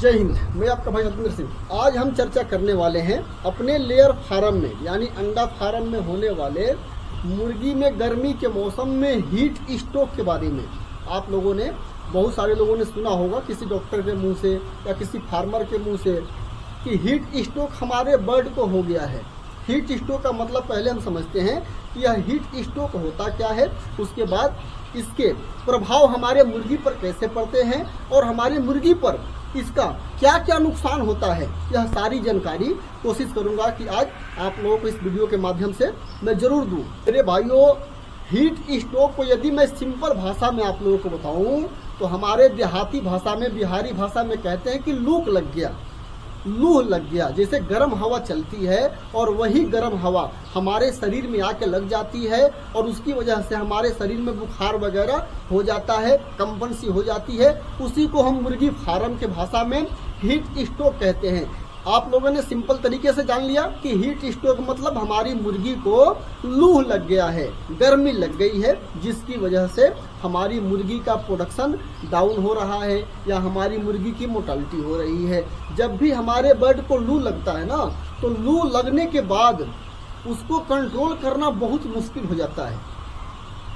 जय हिंद। मैं आपका भाई सतविंदर सिंह। आज हम चर्चा करने वाले हैं अपने लेयर फार्म में यानी अंडा फार्म में होने वाले मुर्गी में गर्मी के मौसम में हीट स्ट्रोक के बारे में। आप लोगों ने बहुत सारे लोगों ने सुना होगा किसी डॉक्टर के मुंह से या किसी फार्मर के मुंह से कि हीट स्ट्रोक हमारे बर्ड को हो गया है। हीट स्ट्रोक का मतलब पहले हम समझते हैं कि यह हीट स्ट्रोक होता क्या है, उसके बाद इसके प्रभाव हमारे मुर्गी पर कैसे पड़ते हैं और हमारी मुर्गी पर इसका क्या क्या नुकसान होता है, यह सारी जानकारी कोशिश करूंगा कि आज आप लोगों को इस वीडियो के माध्यम से मैं जरूर दूं। मेरे भाइयों, हीट स्ट्रोक को यदि मैं सिंपल भाषा में आप लोगों को बताऊं तो हमारे देहाती भाषा में, बिहारी भाषा में कहते हैं कि लूक लग गया, लूह लग गया। जैसे गर्म हवा चलती है और वही गर्म हवा हमारे शरीर में आके लग जाती है और उसकी वजह से हमारे शरीर में बुखार वगैरह हो जाता है, कंपन सी हो जाती है। उसी को हम मुर्गी फार्म के भाषा में हीट स्ट्रोक कहते हैं। आप लोगों ने सिंपल तरीके से जान लिया कि हीट स्ट्रोक मतलब हमारी मुर्गी को लूह लग गया है, गर्मी लग गई है, जिसकी वजह से हमारी मुर्गी का प्रोडक्शन डाउन हो रहा है या हमारी मुर्गी की मोर्टालिटी हो रही है। जब भी हमारे बर्ड को लू लगता है ना, तो लू लगने के बाद उसको कंट्रोल करना बहुत मुश्किल हो जाता है।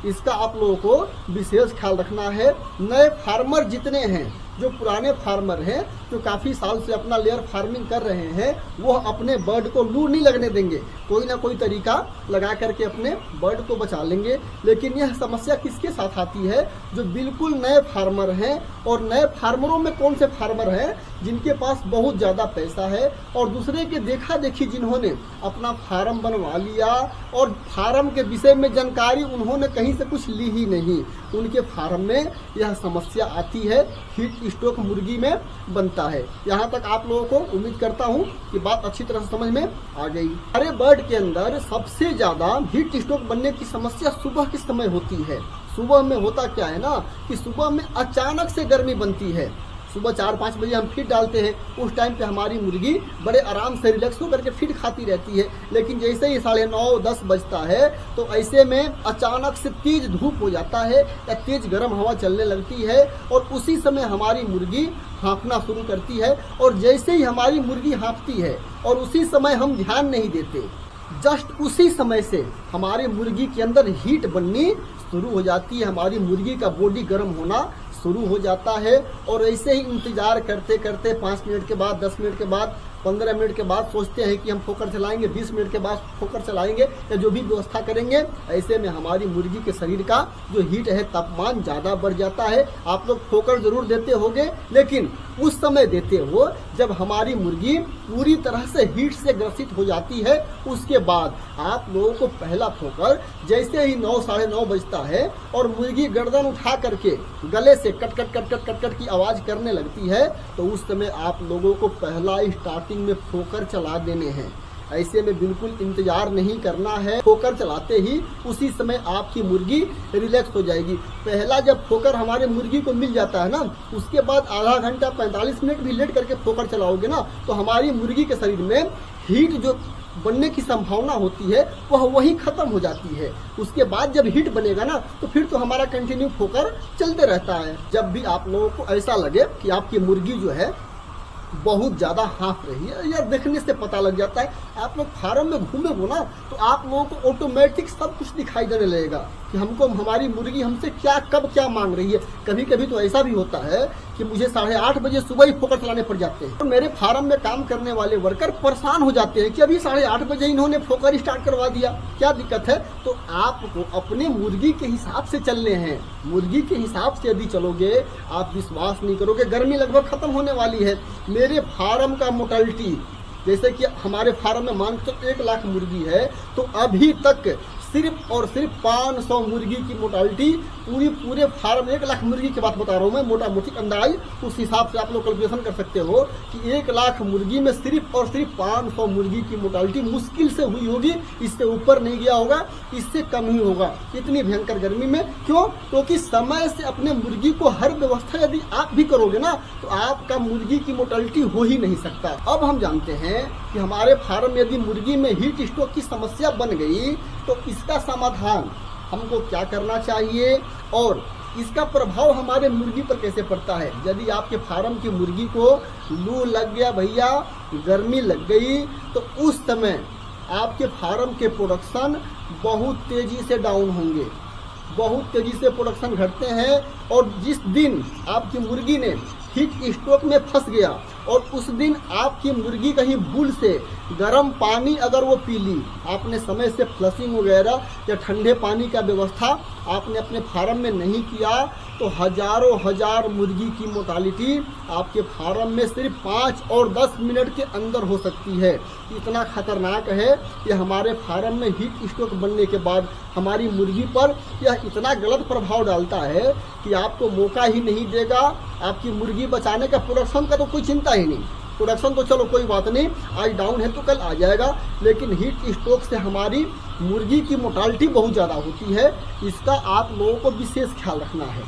इसका आप लोगों को विशेष ख्याल रखना है। नए फार्मर जितने हैं, जो पुराने फार्मर हैं, जो काफ़ी साल से अपना लेयर फार्मिंग कर रहे हैं, वो अपने बर्ड को लू नहीं लगने देंगे। कोई ना कोई तरीका लगा करके अपने बर्ड को बचा लेंगे। लेकिन यह समस्या किसके साथ आती है? जो बिल्कुल नए फार्मर हैं। और नए फार्मरों में कौन से फार्मर हैं? जिनके पास बहुत ज़्यादा पैसा है और दूसरे के देखा देखी जिन्होंने अपना फार्म बनवा लिया और फार्म के विषय में जानकारी उन्होंने कहीं से कुछ ली ही नहीं, उनके फार्म में यह समस्या आती है, हीट स्ट्रोक मुर्गी में बनता है। यहाँ तक आप लोगों को उम्मीद करता हूँ कि बात अच्छी तरह से समझ में आ गई। हमारे बर्ड के अंदर सबसे ज्यादा हीट स्ट्रोक बनने की समस्या सुबह के समय होती है। सुबह में होता क्या है ना कि सुबह में अचानक से गर्मी बनती है। सुबह 4-5 बजे हम फीड डालते हैं, उस टाइम पे हमारी मुर्गी बड़े आराम से रिलैक्स होकर के फीड खाती रहती है। लेकिन जैसे ही 9:30-10 बजता है तो ऐसे में अचानक से तेज धूप हो जाता है या तेज गर्म हवा चलने लगती है और उसी समय हमारी मुर्गी हाँफना शुरू करती है। और जैसे ही हमारी मुर्गी हाँफती है और उसी समय हम ध्यान नहीं देते, जस्ट उसी समय से हमारी मुर्गी के अंदर हीट बननी शुरू हो जाती है, हमारी मुर्गी का बॉडी गर्म होना शुरू हो जाता है। और ऐसे ही इंतजार करते करते 5 मिनट के बाद, 10 मिनट के बाद, 15 मिनट के बाद सोचते हैं कि हम फोकर चलाएंगे, 20 मिनट के बाद फोकर चलाएंगे या जो भी व्यवस्था करेंगे। ऐसे में हमारी मुर्गी के शरीर का जो हीट है, तापमान ज़्यादा बढ़ जाता है। आप लोग फोकर जरूर देते होंगे, लेकिन उस समय देते हो जब हमारी मुर्गी पूरी तरह से हीट से ग्रसित हो जाती है। उसके बाद आप लोगों को पहला फोकर जैसे ही 9-9:30 बजता है और मुर्गी गर्दन उठा करके गले से cut cut cut cut cut cut की आवाज़ करने लगती है, तो उस समय आप लोगों को पहला स्टार्टिंग में फोकर चला देने हैं। ऐसे में बिल्कुल इंतजार नहीं करना है, फोकर चलाते ही उसी समय आपकी मुर्गी रिलैक्स हो जाएगी। पहला जब फोकर हमारे मुर्गी को मिल जाता है ना, उसके बाद आधा घंटा 45 मिनट भी लेट करके फोकर चलाओगे ना, तो हमारी मुर्गी के शरीर में हीट जो बनने की संभावना होती है वह वही खत्म हो जाती है। उसके बाद जब हीट बनेगा ना, तो फिर तो हमारा कंटिन्यू फोकर चलते रहता है। जब भी आप लोगों को ऐसा लगे कि आपकी मुर्गी जो है बहुत ज़्यादा हाँफ रही है, या देखने से पता लग जाता है, आप लोग फार्म में घूमे हो ना, तो आप लोगों को ऑटोमेटिक सब कुछ दिखाई देने लगेगा कि हमको हमारी मुर्गी हमसे क्या कब क्या मांग रही है। कभी कभी तो ऐसा भी होता है कि मुझे 8:30 बजे सुबह ही फोकर चलाने पड़ जाते हैं। तो मेरे फार्म में काम करने वाले वर्कर परेशान हो जाते हैं कि अभी 8:30 बजे इन्होंने फोकर स्टार्ट करवा दिया, क्या दिक्कत है? तो आपको अपने मुर्गी के हिसाब से चलने हैं। मुर्गी के हिसाब से यदि चलोगे, आप विश्वास नहीं करोगे, गर्मी लगभग खत्म होने वाली है। मेरे फार्म का मोर्टालिटी, जैसे कि हमारे फार्म में मान तो 1 लाख मुर्गी है, तो अभी तक सिर्फ और सिर्फ 500 मुर्गी की मोर्टालिटी पूरे फार्म, 1 लाख मुर्गी की बात बता रहा हूँ मैं, मोटा मोटी अंदाज उस हिसाब से आप लोग कैलकुलेशन कर सकते हो कि 1 लाख मुर्गी में सिर्फ और सिर्फ 500 मुर्गी की मोर्टालिटी मुश्किल से हुई होगी। इससे ऊपर नहीं गया होगा, इससे कम ही होगा इतनी भयंकर गर्मी में। क्यों? क्योंकि समय से अपने मुर्गी को हर व्यवस्था यदि आप भी करोगे ना, तो आपका मुर्गी की मोर्टालिटी हो ही नहीं सकता। अब हम जानते हैं कि हमारे फार्म में यदि मुर्गी में हीट स्ट्रोक की समस्या बन गई तो इसका समाधान हमको क्या करना चाहिए और इसका प्रभाव हमारे मुर्गी पर कैसे पड़ता है। यदि आपके फार्म की मुर्गी को लू लग गया भैया, गर्मी लग गई, तो उस समय आपके फार्म के प्रोडक्शन बहुत तेजी से डाउन होंगे, बहुत तेजी से प्रोडक्शन घटते हैं। और जिस दिन आपकी मुर्गी ने हीट स्ट्रोक में फंस गया और उस दिन आपकी मुर्गी कहीं बुल से गर्म पानी अगर वो पी ली, आपने समय से फ्लशिंग वगैरह या ठंडे पानी का व्यवस्था आपने अपने फार्म में नहीं किया, तो हजारों हजार मुर्गी की मोर्टालिटी आपके फार्म में सिर्फ 5 और 10 मिनट के अंदर हो सकती है। इतना खतरनाक है कि हमारे फार्म में हीट स्ट्रोक बनने के बाद हमारी मुर्गी पर यह इतना गलत प्रभाव डालता है कि आपको मौका ही नहीं देगा आपकी मुर्गी बचाने का। प्रोडक्शन का तो कोई चिंता ही नहीं, प्रोडक्शन तो चलो कोई बात नहीं, आज डाउन है तो कल आ जाएगा, लेकिन हीट स्ट्रोक से हमारी मुर्गी की मोर्टालिटी बहुत ज़्यादा होती है। इसका आप लोगों को विशेष ख्याल रखना है।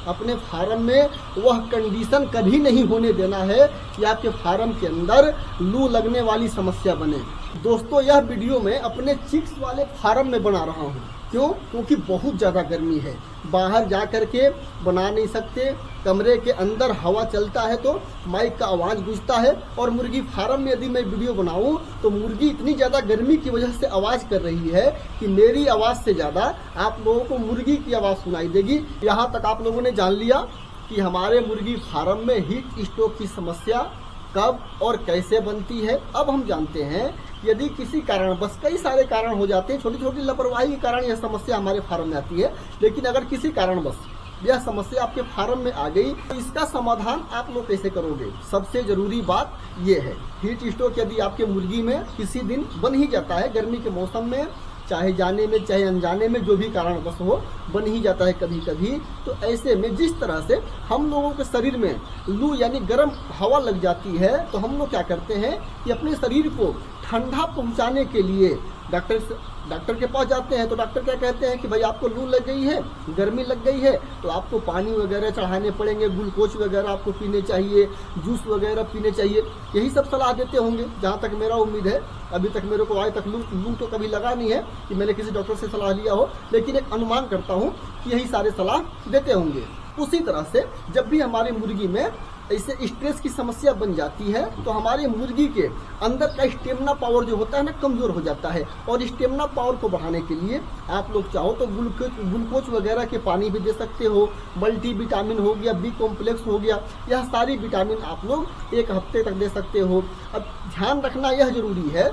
अपने फार्म में वह कंडीशन कभी नहीं होने देना है कि आपके फार्म के अंदर लू लगने वाली समस्या बने। दोस्तों, यह वीडियो मैं अपने चिक्स वाले फार्म में बना रहा हूँ। क्यों? क्योंकि बहुत ज़्यादा गर्मी है, बाहर जा कर के बना नहीं सकते, कमरे के अंदर हवा चलता है तो माइक का आवाज़ गूंजता है। और मुर्गी फार्म में यदि मैं वीडियो बनाऊं तो मुर्गी इतनी ज़्यादा गर्मी की वजह से आवाज़ कर रही है कि मेरी आवाज़ से ज़्यादा आप लोगों को मुर्गी की आवाज़ सुनाई देगी। यहाँ तक आप लोगों ने जान लिया कि हमारे मुर्गी फार्म में हीट स्ट्रोक की समस्या कब और कैसे बनती है। अब हम जानते हैं यदि किसी कारण, बस कई सारे कारण हो जाते हैं, छोटी छोटी लापरवाही के कारण यह समस्या हमारे फार्म में आती है, लेकिन अगर किसी कारण बस यह समस्या आपके फार्म में आ गई तो इसका समाधान आप लोग कैसे करोगे। सबसे जरूरी बात यह है, हीट स्ट्रोक यदि आपके मुर्गी में किसी दिन बन ही जाता है, गर्मी के मौसम में चाहे जाने में चाहे अनजाने में जो भी कारणवश हो बन ही जाता है कभी कभी, तो ऐसे में जिस तरह से हम लोगों के शरीर में लू यानी गर्म हवा लग जाती है, तो हम लोग क्या करते हैं कि अपने शरीर को ठंडा पहुंचाने के लिए डॉक्टर के पास जाते हैं। तो डॉक्टर क्या कहते हैं कि भाई आपको लू लग गई है, गर्मी लग गई है, तो आपको पानी वगैरह चढ़ाने पड़ेंगे, ग्लूकोज वगैरह आपको पीने चाहिए, जूस वगैरह पीने चाहिए, यही सब सलाह देते होंगे जहाँ तक मेरा उम्मीद है। अभी तक मेरे को आज तक लू तो कभी लगा नहीं है कि मैंने किसी डॉक्टर से सलाह लिया हो, लेकिन एक अनुमान करता हूँ कि यही सारे सलाह देते होंगे। उसी तरह से जब भी हमारी मुर्गी में ऐसे स्ट्रेस की समस्या बन जाती है तो हमारी मुर्गी के अंदर का स्टेमिना पावर जो होता है ना कमजोर हो जाता है। और स्टेमिना पावर को बढ़ाने के लिए आप लोग चाहो तो ग्लूकोज वगैरह के पानी भी दे सकते हो, मल्टी विटामिन हो गया, बी कॉम्प्लेक्स हो गया, यह सारी विटामिन आप लोग 1 हफ्ते तक दे सकते हो। अब ध्यान रखना यह जरूरी है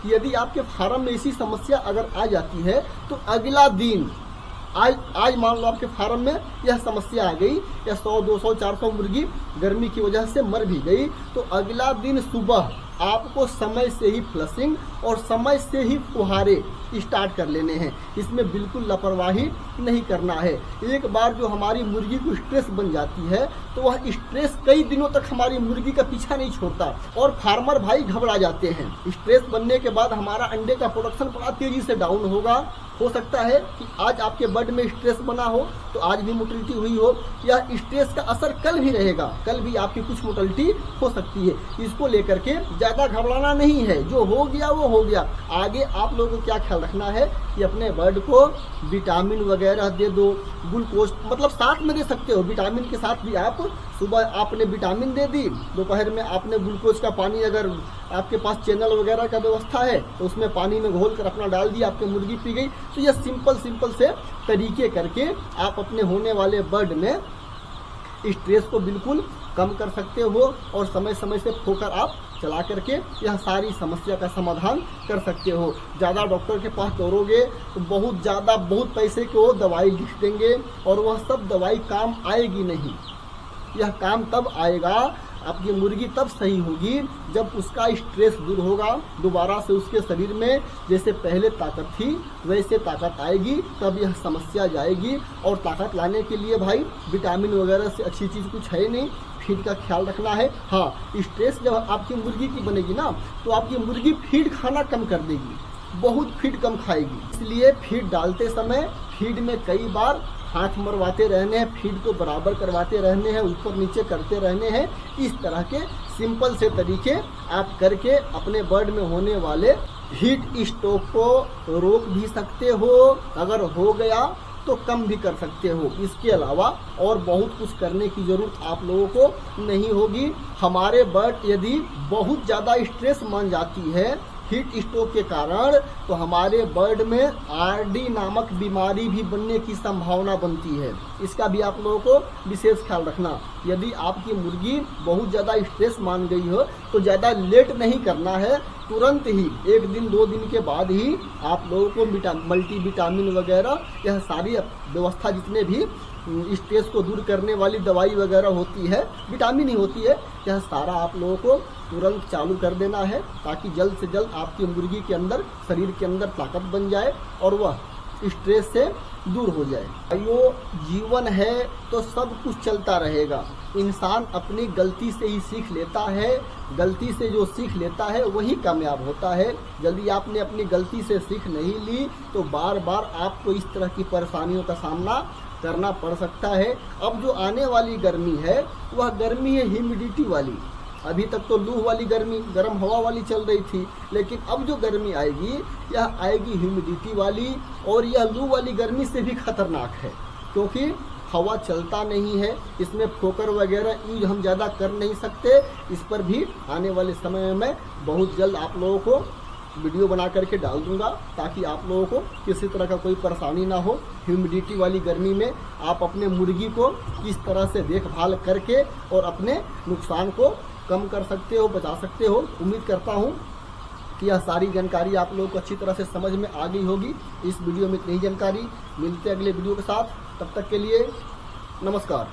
कि यदि आपके फार्म में ऐसी समस्या अगर आ जाती है तो अगला दिन, आज मान लो आपके फार्म में यह समस्या आ गई या 100, 200, 400 मुर्गी गर्मी की वजह से मर भी गई, तो अगला दिन सुबह आपको समय से ही फ्लशिंग और समय से ही फुहारे स्टार्ट कर लेने हैं। इसमें बिल्कुल लापरवाही नहीं करना है। एक बार जो हमारी मुर्गी को स्ट्रेस बन जाती है तो वह स्ट्रेस कई दिनों तक हमारी मुर्गी का पीछा नहीं छोड़ता और फार्मर भाई घबरा जाते हैं। स्ट्रेस बनने के बाद हमारा अंडे का प्रोडक्शन बड़ा तेजी से डाउन होगा। हो सकता है कि आज आपके बर्ड में स्ट्रेस बना हो तो आज भी मोर्टेलिटी हुई हो, या स्ट्रेस का असर कल भी रहेगा, कल भी आपकी कुछ मोर्टेलिटी हो सकती है। इसको लेकर के ज्यादा घबराना नहीं है, जो हो गया वो हो गया। आगे आप लोगों को क्या ख्याल रखना है कि अपने बर्ड को विटामिन वगैरह दे दो, ग्लूकोज मतलब साथ में दे सकते हो, विटामिन के साथ भी आप सुबह आपने विटामिन दे दी, दोपहर में आपने ग्लूकोज का पानी, अगर आपके पास चैनल वगैरह का व्यवस्था है तो उसमें पानी में घोल कर अपना डाल दिया, आपकी मुर्गी पी गई। तो यह सिंपल से तरीके करके आप अपने होने वाले बर्ड में स्ट्रेस को बिल्कुल कम कर सकते हो और समय समय से खोकर आप चला करके यह सारी समस्या का समाधान कर सकते हो। ज़्यादा डॉक्टर के पास दौड़ोगे तो बहुत पैसे की वो दवाई लिख देंगे और वह सब दवाई काम आएगी नहीं। यह काम तब आएगा, आपकी मुर्गी तब सही होगी जब उसका स्ट्रेस दूर होगा, दोबारा से उसके शरीर में जैसे पहले ताकत थी वैसे ताकत आएगी, तब यह समस्या जाएगी। और ताकत लाने के लिए भाई विटामिन वगैरह से अच्छी चीज़ कुछ है नहीं, फीड का ख्याल रखना है। हाँ, स्ट्रेस जब आपकी मुर्गी की बनेगी ना तो आपकी मुर्गी फीड खाना कम कर देगी, बहुत फीड कम खाएगी। इसलिए फीड डालते समय फीड में कई बार हाथ मरवाते रहने हैं, फीड को बराबर करवाते रहने हैं, ऊपर नीचे करते रहने हैं। इस तरह के सिंपल से तरीके आप करके अपने बर्ड में होने वाले हीट स्ट्रोक को रोक भी सकते हो। अगर हो गया तो कम भी कर सकते हो। इसके अलावा और बहुत कुछ करने की जरूरत आप लोगों को नहीं होगी। हमारे बर्ड यदि बहुत ज़्यादा स्ट्रेस मान जाती है हीट स्ट्रोक के कारण, तो हमारे बर्ड में आरडी नामक बीमारी भी बनने की संभावना बनती है। इसका भी आप लोगों को विशेष ख्याल रखना। यदि आपकी मुर्गी बहुत ज़्यादा स्ट्रेस मान गई हो तो ज़्यादा लेट नहीं करना है, तुरंत ही 1 दिन 2 दिन के बाद ही आप लोगों को मल्टीविटामिन वगैरह यह सारी व्यवस्था, जितने भी स्ट्रेस को दूर करने वाली दवाई वगैरह होती है, विटामिन ही होती है, यह सारा आप लोगों को तुरंत चालू कर देना है, ताकि जल्द से जल्द आपकी मुर्गी के अंदर, शरीर के अंदर ताकत बन जाए और वह स्ट्रेस से दूर हो जाए। भाइयों, जीवन है तो सब कुछ चलता रहेगा। इंसान अपनी गलती से ही सीख लेता है, गलती से जो सीख लेता है वही कामयाब होता है। यदि आपने अपनी गलती से सीख नहीं ली तो बार बार आपको इस तरह की परेशानियों का सामना करना पड़ सकता है। अब जो आने वाली गर्मी है वह गर्मी है ह्यूमिडिटी वाली। अभी तक तो लू वाली गर्मी, गर्म हवा वाली चल रही थी, लेकिन अब जो गर्मी आएगी यह आएगी ह्यूमिडिटी वाली, और यह लू वाली गर्मी से भी खतरनाक है, क्योंकि हवा चलता नहीं है, इसमें फोकर वगैरह यूज हम ज़्यादा कर नहीं सकते। इस पर भी आने वाले समय में बहुत जल्द आप लोगों को वीडियो बना करके डाल दूंगा, ताकि आप लोगों को किसी तरह का कोई परेशानी ना हो। ह्यूमिडिटी वाली गर्मी में आप अपने मुर्गी को किस तरह से देखभाल करके और अपने नुकसान को कम कर सकते हो, बचा सकते हो। उम्मीद करता हूँ कि यह सारी जानकारी आप लोगों को अच्छी तरह से समझ में आ गई होगी। इस वीडियो में इतनी ही जानकारी, मिलते अगले वीडियो के साथ, तब तक के लिए नमस्कार।